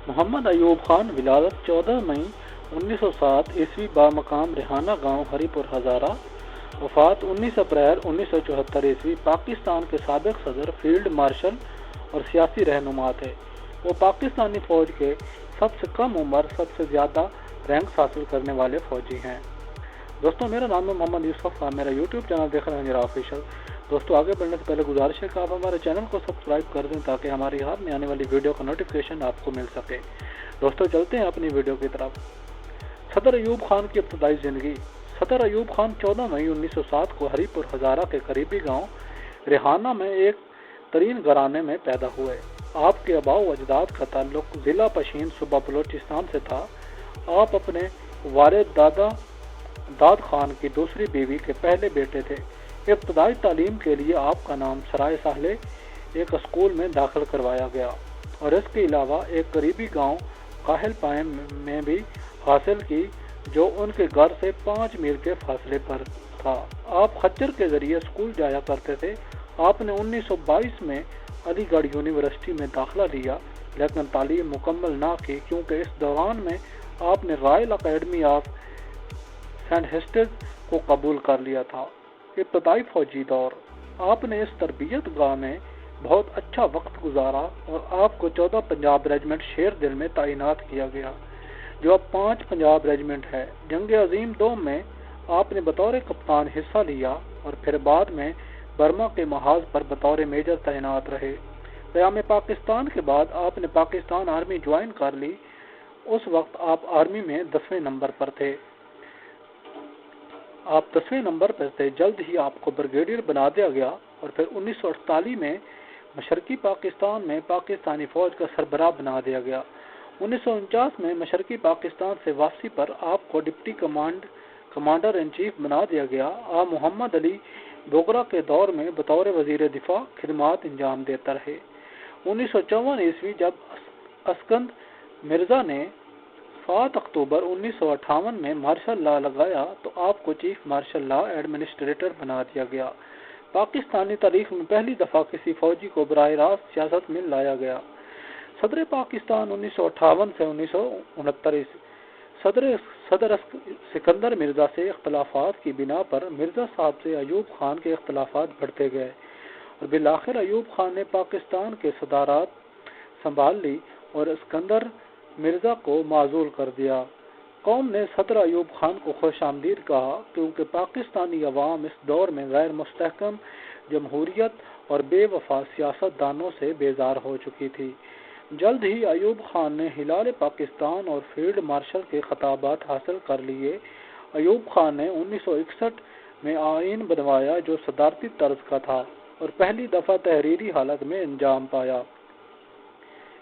محمد ایوب خان ولادت 14 مئی 1907 عیسوی بامقام ریحانہ گاؤں ہری پور ہزارہ، وفات 19 اپریل 1974 عیسوی، پاکستان کے سابق صدر، فیلڈ مارشل اور سیاسی رہنما تھے۔ وہ پاکستانی فوج کے سب سے کم عمر سب سے زیادہ رینکس حاصل کرنے والے فوجی ہیں۔ دوستوں، میرا نام ہے محمد یوسف، آپ میرا یوٹیوب چینل دیکھ رہے ہیں میرا آفیشیل۔ دوستوں، آگے بڑھنے سے پہلے گزارش ہے کہ آپ ہمارے چینل کو سبسکرائب کر دیں تاکہ ہماری ہر میں آنے والی ویڈیو کا نوٹیفیکیشن آپ کو مل سکے۔ دوستوں، چلتے ہیں اپنی ویڈیو کی طرف۔ صدر ایوب خان کی ابتدائی زندگی۔ صدر ایوب خان 14 مئی 1907 کو ہری پور ہزارہ کے قریبی گاؤں ریحانہ میں ایک ترین گھرانے میں پیدا ہوئے۔ آپ کے آباء و اجداد کا تعلق ضلع پشین صوبہ بلوچستان سے تھا۔ آپ اپنے والد داد خان کی دوسری بیوی کے پہلے بیٹے تھے۔ ابتدائی تعلیم کے لیے آپ کا نام سرائے ساحلے ایک اسکول میں داخل کروایا گیا اور اس کے علاوہ ایک قریبی گاؤں قاہل پائم میں بھی حاصل کی جو ان کے گھر سے 5 میل کے فاصلے پر تھا۔ آپ خچر کے ذریعے اسکول جایا کرتے تھے۔ آپ نے 1922 میں علی گڑھ یونیورسٹی میں داخلہ لیا لیکن تعلیم مکمل نہ کی کیونکہ اس دوران میں آپ نے رائل اکیڈمی آف سینٹ ہسٹز کو قبول کر لیا تھا۔ ابتدائی فوجی دور۔ آپ نے اس تربیت گاہ میں بہت اچھا وقت گزارا اور آپ کو 14 پنجاب ریجمنٹ شیر دل میں تعینات کیا گیا جو اب 5 پنجاب ریجمنٹ ہے۔ جنگ عظیم دوم میں آپ نے بطور کپتان حصہ لیا اور پھر بعد میں برما کے محاذ پر بطور میجر تعینات رہے۔ قیام پاکستان کے بعد آپ نے پاکستان آرمی جوائن کر لی۔ اس وقت آپ آرمی میں 10ویں نمبر پر تھے۔ آپ 10ویں نمبر پر تھے۔ جلد ہی آپ کو بریگیڈیئر بنا دیا گیا اور پھر 1948 میں مشرقی پاکستان میں پاکستانی فوج کا سربراہ بنا دیا گیا۔ 1949 میں مشرقی پاکستان سے واپسی پر آپ کو ڈپٹی کمانڈر ان چیف بنا دیا گیا۔ آپ محمد علی بوگرا کے دور میں بطور وزیر دفاع خدمات انجام دیتا رہے۔ 1954 عیسوی جب اسکند مرزا نے 7 اکتوبر 1958 میں مارشل لا لگایا تو آپ کو چیف مارشل لا ایڈمنسٹریٹر بنا دیا گیا۔ پاکستانی تاریخ میں پہلی دفعہ کسی فوجی کو براہ راست سیاست میں لایا گیا۔ صدر پاکستان 1958 سے 1969 صدر سکندر مرزا سے اختلافات کی بنا پر مرزا صاحب سے ایوب خان کے اختلافات بڑھتے گئے اور بالآخر ایوب خان نے پاکستان کے صدارت سنبھال لی اور سکندر مرزا کو معزول کر دیا۔ قوم نے صدر ایوب خان کو خوش آمدید کہا کیونکہ پاکستانی عوام اس دور میں غیر مستحکم جمہوریت اور بے وفا سیاست دانوں سے بیزار ہو چکی تھی۔ جلد ہی ایوب خان نے ہلال پاکستان اور فیلڈ مارشل کے خطابات حاصل کر لیے۔ ایوب خان نے 1961 میں آئین بنوایا جو صدارتی طرز کا تھا اور پہلی دفعہ تحریری حالت میں انجام پایا۔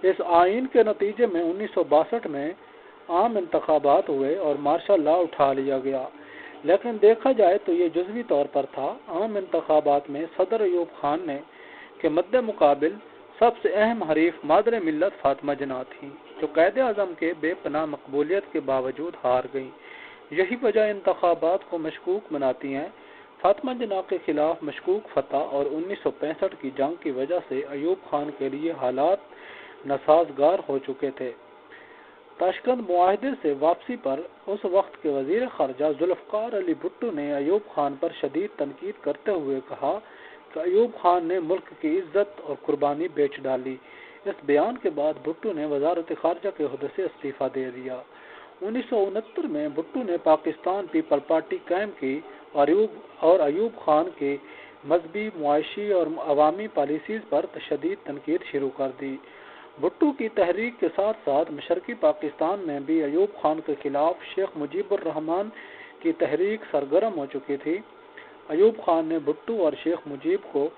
اس آئین کے نتیجے میں 1962 میں عام انتخابات ہوئے اور مارشل لا اٹھا لیا گیا، لیکن دیکھا جائے تو یہ جزوی طور پر تھا۔ عام انتخابات میں صدر ایوب خان نے کے مد مقابل سب سے اہم حریف مادر ملت فاطمہ جناح تھیں جو قائد اعظم کے بے پناہ مقبولیت کے باوجود ہار گئیں۔ یہی وجہ انتخابات کو مشکوک بناتی ہے۔ فاطمہ جناح کے خلاف مشکوک فتح اور 1965 کی جنگ کی وجہ سے ایوب خان کے لیے حالات ناسازگار ہو چکے تھے۔ تاشکند معاہدے سے واپسی پر اس وقت کے وزیر خارجہ ذوالفقار علی بھٹو نے ایوب خان پر شدید تنقید کرتے ہوئے کہا کہ ایوب خان نے ملک کی عزت اور قربانی بیچ ڈالی۔ اس بیان کے بعد بھٹو نے وزارت خارجہ کے عہدے سے استعفیٰ دے دیا۔ 1969 میں بھٹو نے پاکستان پیپل پارٹی قائم کی اور ایوب خان کی مذہبی، معاشی اور عوامی پالیسیز پر شدید تنقید شروع کر دی۔ بھٹو کی تحریک کے ساتھ ساتھ مشرقی پاکستان میں بھی ایوب خان کے خلاف شیخ مجیب الرحمان کی تحریک سرگرم ہو چکی تھی۔ ایوب خان نے بھٹو اور شیخ مجیب کو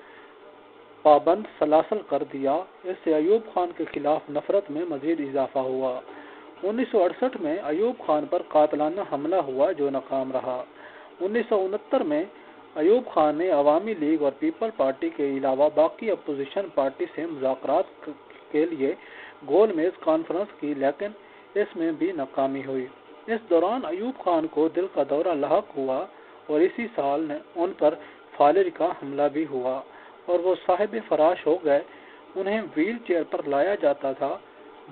پابند سلاسل کر دیا۔ اس سے ایوب خان کے خلاف نفرت میں مزید اضافہ ہوا۔ 1968 میں ایوب خان پر قاتلانہ حملہ ہوا جو ناکام رہا۔ 1969 میں ایوب خان نے عوامی لیگ اور پیپل پارٹی کے علاوہ باقی اپوزیشن پارٹی سے مذاکرات کے لیے گول میز کانفرنس کی لیکن اس میں بھی ناکامی ہوئی۔ اس دوران ایوب خان کو دل کا دورہ لاحق ہوا اور اسی سال ان پر فالج کا حملہ بھی ہوا اور وہ صاحب فراش ہو گئے۔ انہیں ویل چیئر پر لایا جاتا تھا۔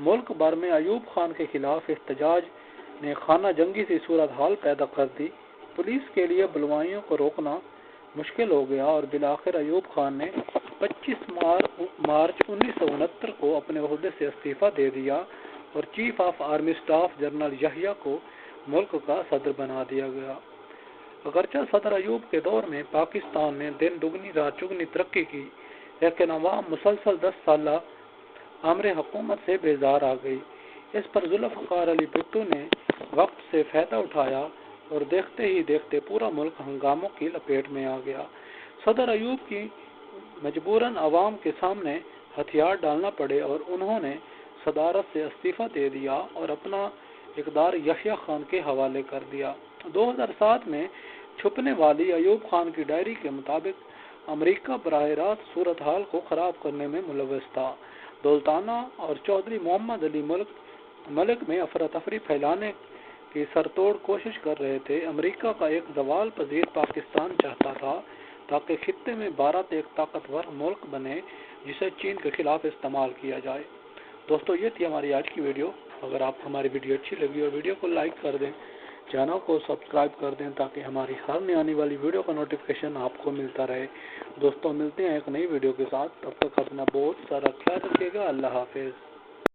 ملک بھر میں ایوب خان کے خلاف احتجاج نے خانہ جنگی سی صورتحال پیدا کر دی۔ پولیس کے لیے بلوائیوں کو روکنا مشکل ہو گیا اور بالآخر ایوب خان نے 25 مارچ 1969 کو اپنے عہدے سے استعفیٰ دے دیا اور chief of army staff general Yahya کو ملک کا صدر بنا دیا گیا۔ اگرچہ صدر ایوب کے دور میں پاکستان نے دن دگنی رات چگنی ترقی کی، لیکن عوام مسلسل 10 سالہ امر حکومت سے بیزار آ گئی۔ اس پر ذوالفقار علی بھٹو نے وقت سے فائدہ اٹھایا اور دیکھتے ہی دیکھتے پورا ملک ہنگاموں کی لپیٹ میں آ گیا۔ صدر ایوب کی مجبوراً عوام کے سامنے ہتھیار ڈالنا پڑے اور انہوں نے صدارت سے استعفیٰ دے دیا اور اپنا اقتدار یحییٰ خان کے حوالے کر دیا۔ 2007 میں چھپنے والی ایوب خان کی ڈائری کے مطابق امریکہ براہ راست صورتحال کو خراب کرنے میں ملوث تھا۔ دولتانہ اور چودھری محمد علی ملک میں افراتفری پھیلانے کی سرتوڑ کوشش کر رہے تھے۔ امریکہ کا ایک زوال پذیر پاکستان چاہتا تھا تاکہ خطے میں بھارت ایک طاقتور ملک بنے جسے چین کے خلاف استعمال کیا جائے۔ دوستو، یہ تھی ہماری آج کی ویڈیو۔ اگر آپ کو ہماری ویڈیو اچھی لگی اور ویڈیو کو لائک کر دیں، چینل کو سبسکرائب کر دیں تاکہ ہماری ہر نئی آنے والی ویڈیو کا نوٹیفیکیشن آپ کو ملتا رہے۔ دوستوں، ملتے ہیں ایک نئی ویڈیو کے ساتھ، تب تک اپنا بہت سارا خیال رکھیے گا۔ اللہ حافظ۔